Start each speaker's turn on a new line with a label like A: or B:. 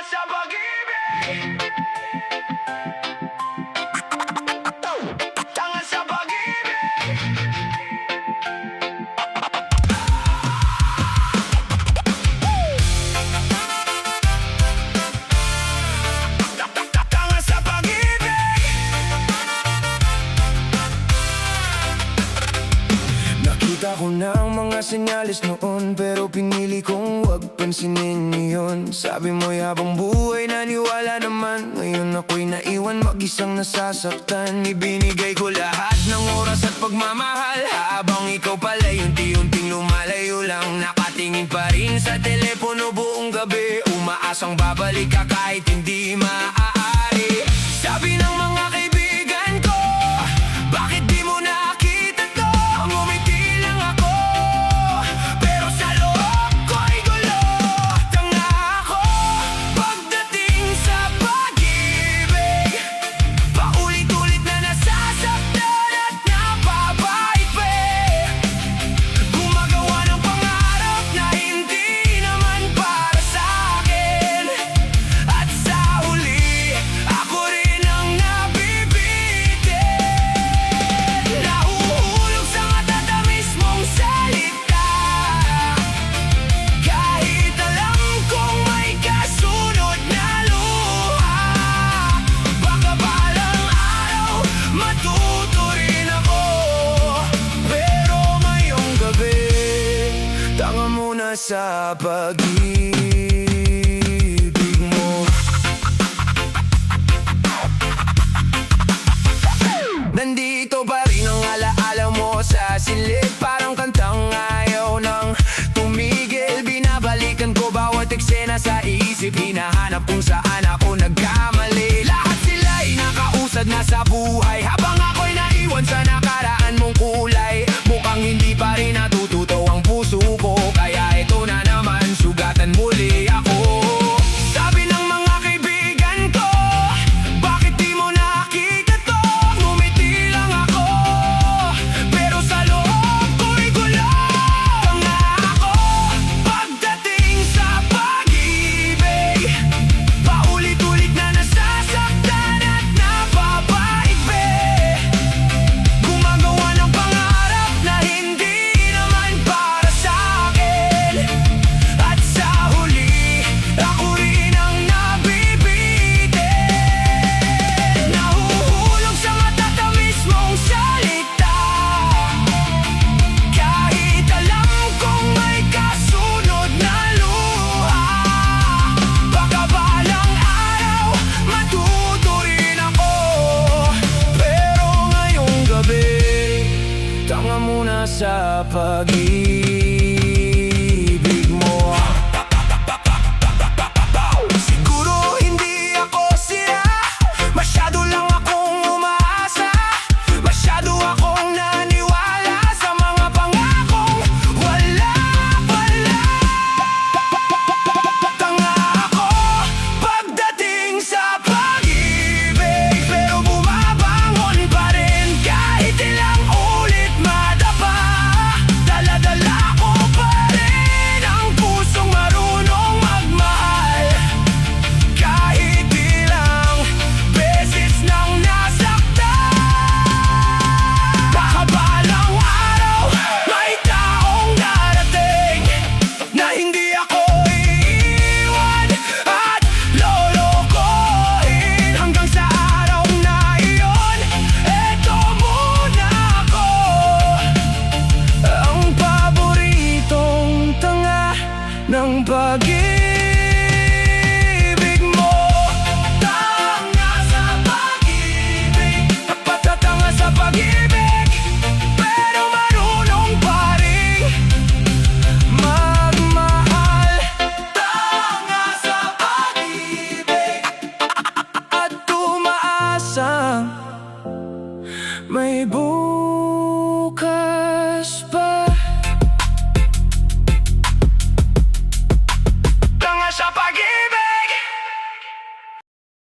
A: sa pag-ibig. Tanga sa pag-ibig. Tanga sa pag-ibig.
B: Nakita ko na ang mga senyales noon, pero pinili kong wag pansinin yun. Sabi mo habang buhay naniwala naman, ngayon ako'y naiwan mag-isang nasasaktan. Ibinigay ko lahat ng oras at pagmamahal, habang ikaw pala'y unti-unting lumalayo lang. Nakatingin pa rin sa telepono buong gabi, umaasang babalik ka kahit hindi maaari. Sabi ng mga kaibigan ko, bakit di mo nakita to? Ngumiti lang ako, pero sa loob ko'y gulo. Tanga ako pagdating sa pag-ibig, paulit-ulit na nasasaktan at napapait. Gumagawa ng pangarap na hindi naman para sa akin, at sa huli ako rin ang nabibitin. Nahuhulog sa matatamis mong salita, kahit alam kong may kasunod na luha. Baka balang araw matuto rin ako, pero ngayong gabi tanga muna sa pag-ibig mo. Nandito pa rin ang alaala mo sa silid, parang kantang ayaw nang tumigil. Binabalikan ko bawat eksena sa isip, hinahanap kung saan ako nagkamali. Lahat sila'y nakausad na sa buhay, habang ako'y naiwan sa nakaraan mong kulay. Mukhang hindi pa rin natututo ang puso ko, kaya ito na naman, sugatan muli ako. Sabi ng mga kaibigan ko, bakit di mo nakita to? Ngumiti lang ako, pero sa loob ko'y gulo. Tanga ako pagdating sa pag-ibig, paulit-ulit na nasasaktan at napapait. Gumagawa ng pangarap na hindi naman para sa akin, at sa huli ako rin ang nabibitin. Nahuhulog sa matatamis mong salita, kahit alam kong may kasunod na luha. Baka balang araw matuto rin ako, pero ngayong gabi tanga muna sa pag-ibig mo. Siguro hindi ako sira, masyado lang akong umaasa, masyado akong naniwala sa mga pangakong wala pala. Tanga ako pagdating sa pag-ibig, pero bumabangon pa rin kahit ilang ulit madapa. Dala-dala ko pa rin ang pusong marunong magmahal, kahit ilang beses nang nasaktan. Baka balang araw may taong darating na hindi ako iiwan at lolokohin. Hanggang sa araw na iyon, eto muna ako, ang paboritong tanga ng pag-ibig mo. Tanga sa pag-ibig, patatanga sa pag-ibig, pero marunong pa rin magmahal. Tanga sa pag-ibig at tumaasang may buhay.